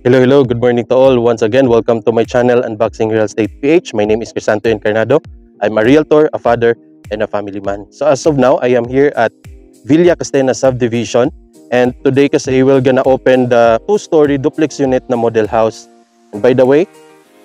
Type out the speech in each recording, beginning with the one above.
Hello, good morning to all. Once again, welcome to my channel, Unboxing Real Estate PH. My name is Crisanto Encarnado. I'm a realtor, a father, and a family man. So as of now, I am here at Villa Castena Subdivision. And today kasi we're gonna open the 2-story duplex unit na model house. And by the way,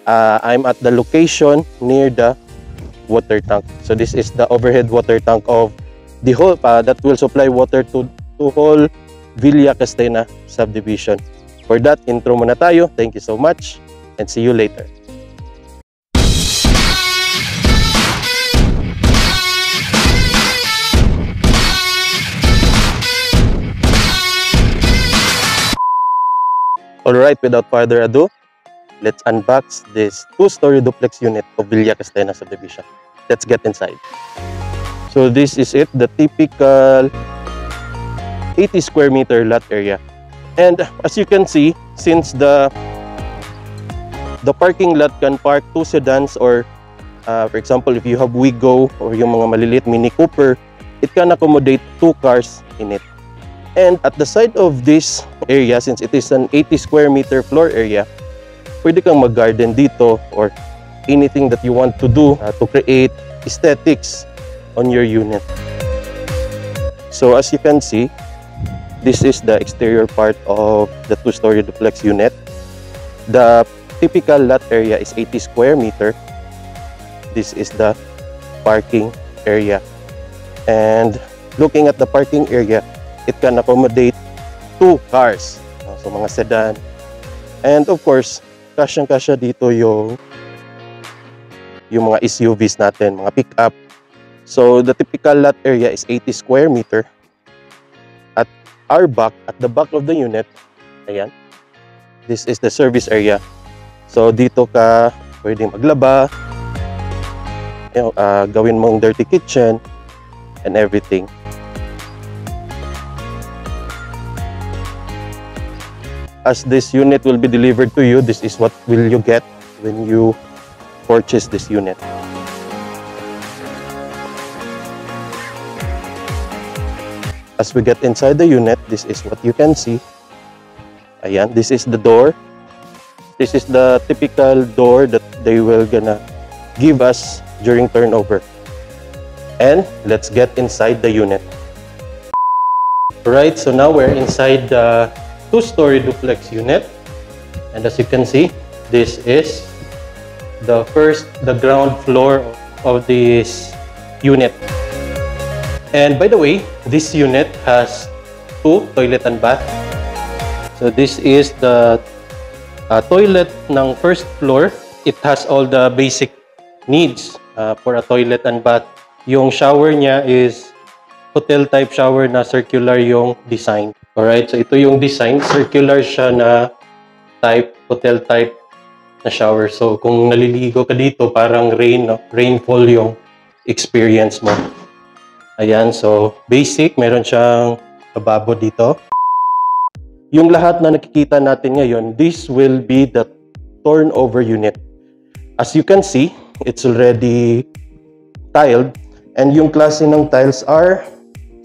I'm at the location near the water tank. So this is the overhead water tank of the whole that will supply water to whole Villa Castena Subdivision. For that, intro muna tayo. Thank you so much and see you later. Alright, without further ado, let's unbox this 2-story duplex unit of Villa Castena Subdivision. Let's get inside. So this is it, the typical 80 square meter lot area. And as you can see, since the parking lot can park 2 sedans or for example, if you have Wigo or yung mga maliliit Mini Cooper, it can accommodate 2 cars in it. And at the side of this area, since it is an 80 square meter floor area, pwede kang mag-garden dito or anything that you want to do to create aesthetics on your unit. So as you can see, this is the exterior part of the 2-story duplex unit. The typical lot area is 80 square meter. This is the parking area. And looking at the parking area, it can accommodate 2 cars. So mga sedan. And of course, kasyang-kasya dito yung mga SUVs natin, mga pickup. So the typical lot area is 80 square meter. At the back of the unit, ayan, this is the service area. So dito ka pwedeng maglaba, gawin mong dirty kitchen and everything. As this unit will be delivered to you, this is what will you get when you purchase this unit. As we get inside the unit, this is what you can see. Ayan, this is the door. This is the typical door that they will gonna give us during turnover. And let's get inside the unit. Right, so now we're inside the 2-story duplex unit. And as you can see, this is the ground floor of this unit. And by the way, this unit has 2 toilet and bath. So this is the toilet ng first floor. It has all the basic needs for a toilet and bath. Yung shower niya is hotel type shower na circular yung design. Alright, so ito yung design. Circular siya na type, hotel type na shower. So kung naliligo ka dito, parang rainfall yung experience mo. Ayan, so basic, meron siyang lababo dito. Yung lahat na nakikita natin ngayon, this will be the turnover unit. As you can see, it's already tiled. And yung klase ng tiles are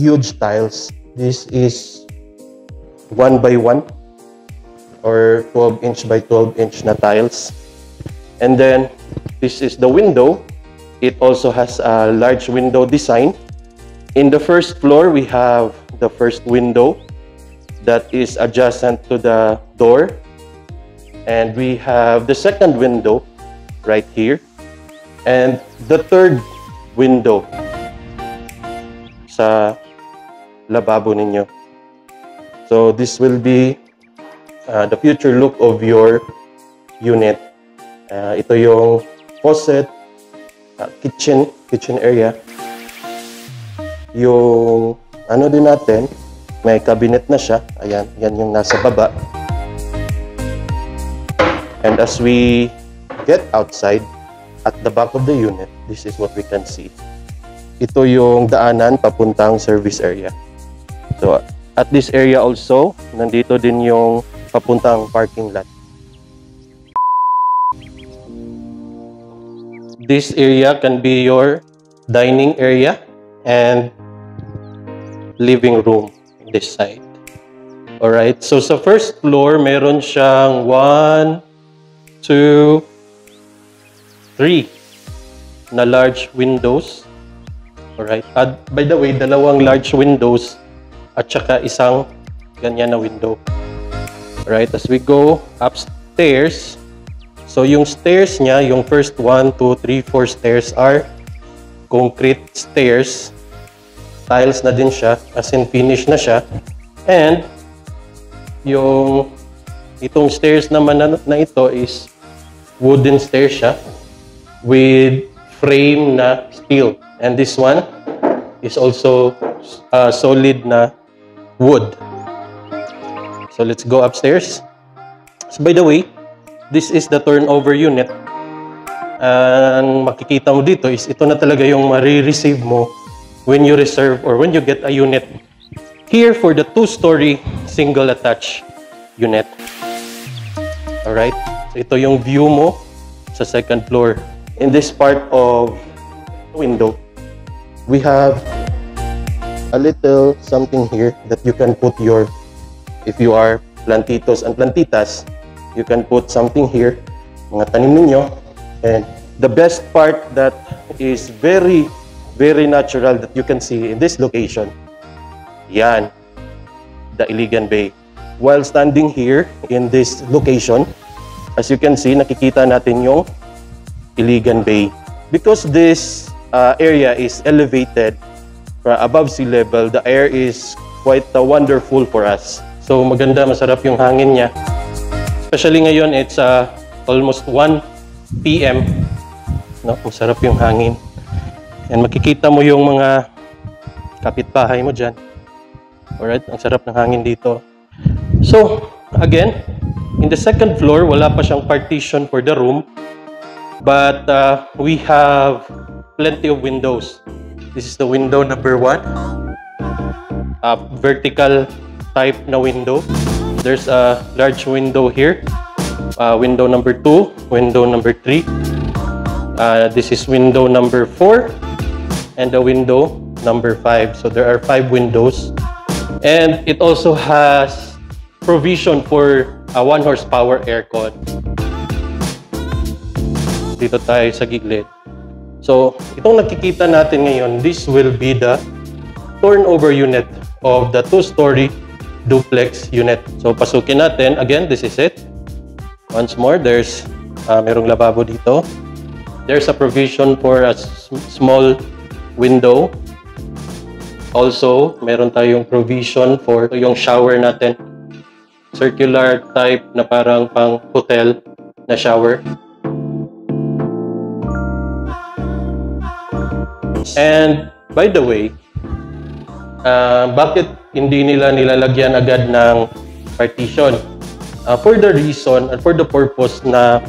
huge tiles. This is 1 by 1 or 12 inch by 12 inch na tiles. And then, this is the window. It also has a large window design. In the first floor, we have the first window that is adjacent to the door. And we have the second window right here. And the third window sa lababo ninyo. So this will be the future look of your unit. Ito yung faucet, kitchen area. Yung ano din natin, may cabinet na siya. Ayan, yan yung nasa baba. And as we get outside, at the back of the unit, this is what we can see. Ito yung daanan papuntang service area. So, at this area also, nandito din yung papuntang parking lot. This area can be your dining area and living room this side. Alright, so sa first floor, meron siyang 1, 2, 3 na large windows. Alright, at by the way, dalawang large windows at saka isang ganyan na window. Alright, as we go upstairs, so yung stairs niya, yung first 1, 2, 3, 4 stairs are concrete stairs. Tiles na din siya, as in finish na siya. And yung itong stairs naman na ito is wooden stairs siya with frame na steel. And this one is also solid na wood. So let's go upstairs. So by the way, this is the turnover unit. Ang makikita mo dito is ito na talaga yung ma-receive mo when you reserve or when you get a unit here for the 2-story single attached unit. Alright, so ito yung view mo sa second floor. In this part of the window, we have a little something here that you can put your, if you are plantitos and plantitas, you can put something here, mga tanim ninyo. And the best part that is very, very natural that you can see in this location, yan, the Iligan Bay. While standing here in this location, as you can see, nakikita natin yung Iligan Bay. Because this area is elevated from above sea level, the air is quite wonderful for us. So maganda, masarap yung hangin niya. Especially ngayon, it's almost 1 PM. No, masarap yung hangin. And makikita mo yung mga kapitbahay mo dyan. Alright, ang sarap ng hangin dito. So, again, in the second floor, wala pa siyang partition for the room. But we have plenty of windows. This is the window number 1. Vertical type na window. There's a large window here. Window number 2, window number 3. This is window number 4 and the window number 5. So there are 5 windows. And it also has provision for a 1 horsepower aircon. Dito tayo sa gilid. So itong nakikita natin ngayon, this will be the turnover unit of the 2-story duplex unit. So pasukin natin. Again, this is it. Once more, there's merong lababo dito. There's a provision for a small window. Also, meron tayong provision for yung shower natin. Circular type na parang pang hotel na shower. And by the way, bakit hindi nila nilalagyan agad ng partition? For the reason and for the purpose na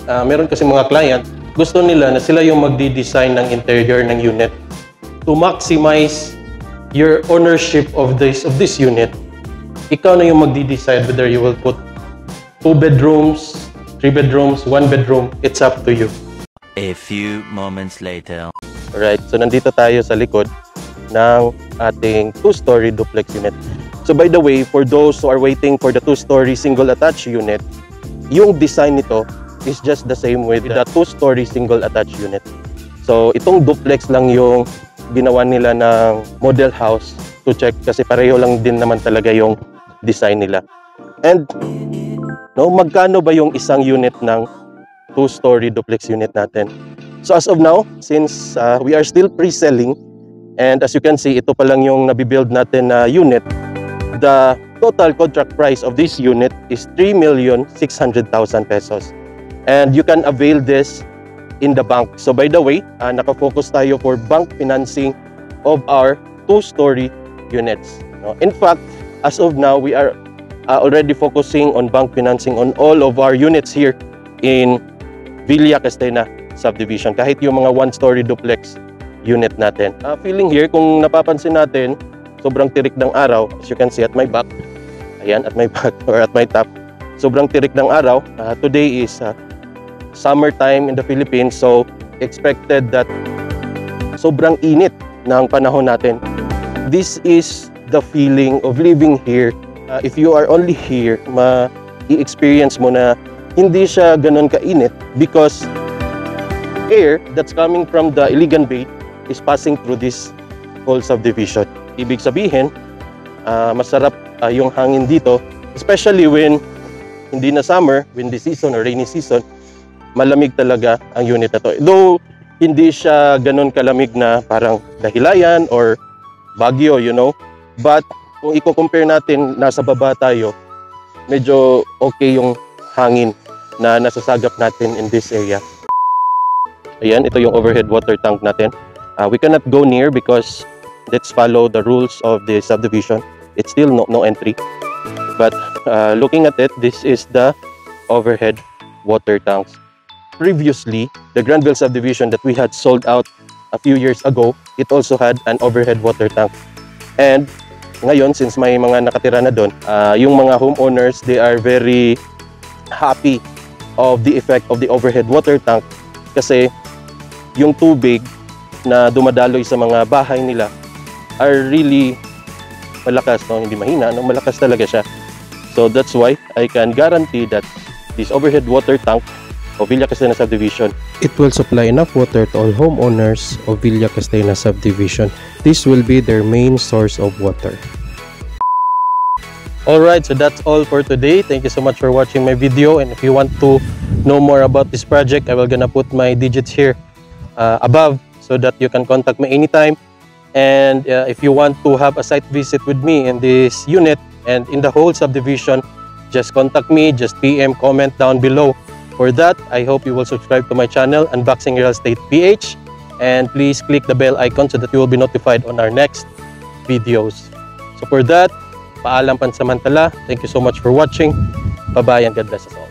meron kasi mga client, gusto nila na sila yung magdi-design ng interior ng unit to maximize your ownership of this unit. Ikaw na yung magdi-decide whether you will put 2 bedrooms, 3 bedrooms, 1 bedroom. It's up to you. A few moments later. Alright, so nandito tayo sa likod ng ating 2-story duplex unit. So by the way, for those who are waiting for the 2-story single attached unit, yung design nito is just the same with the 2-story single attached unit. So itong duplex lang yung ginawa nila ng model house to check kasi pareho lang din naman talaga yung design nila. And no, magkano ba yung isang unit ng 2-story duplex unit natin? So as of now, since we are still pre-selling, and as you can see, ito pa lang yung nabibuild natin na unit, the total contract price of this unit is 3,600,000 pesos. And you can avail this in the bank. So by the way, nakafocus tayo for bank financing of our 2-story units. In fact, as of now, we are already focusing on bank financing on all of our units here in Villa Castena subdivision, kahit yung mga 1-story duplex unit natin. Feeling here, kung napapansin natin, sobrang tirik ng araw. As you can see at my back, ayan, at my back or at my top, sobrang tirik ng araw. Today is summertime in the Philippines, so expected that sobrang init ng panahon natin. This is the feeling of living here if you are only here, ma-i-experience mo na hindi siya ganun kainit because air that's coming from the Iligan Bay is passing through this whole subdivision. Ibig sabihin, masarap yung hangin dito, especially when hindi na summer, windy season or rainy season, malamig talaga ang unit na to. Though hindi siya ganun kalamig na parang Dahilayan or Baguio, you know. But kung i-compare natin, nasa baba tayo, medyo okay yung hangin na nasasagap natin in this area. Ayan, ito yung overhead water tank natin. We cannot go near because let's follow the rules of the subdivision. It's still no entry. But looking at it, this is the overhead water tanks. Previously, the Granville subdivision that we had sold out a few years ago, it also had an overhead water tank. And ngayon, since may mga nakatira na doon, yung mga homeowners, they are very happy of the effect of the overhead water tank kasi yung tubig na dumadaloy sa mga bahay nila are really malakas, no? Hindi mahina, no? Malakas talaga siya. So that's why I can guarantee that this overhead water tank of Villa Castena subdivision, it will supply enough water to all homeowners of Villa Castena subdivision. This will be their main source of water. Alright, so that's all for today. Thank you so much for watching my video, and if you want to know more about this project, I will gonna put my digits here above so that you can contact me anytime. And if you want to have a site visit with me in this unit and in the whole subdivision, just contact me, just PM, comment down below. For that, I hope you will subscribe to my channel, Unboxing Real Estate PH, and please click the bell icon so that you will be notified on our next videos. So for that, paalam pansamantala. Thank you so much for watching. Bye-bye and God bless us all.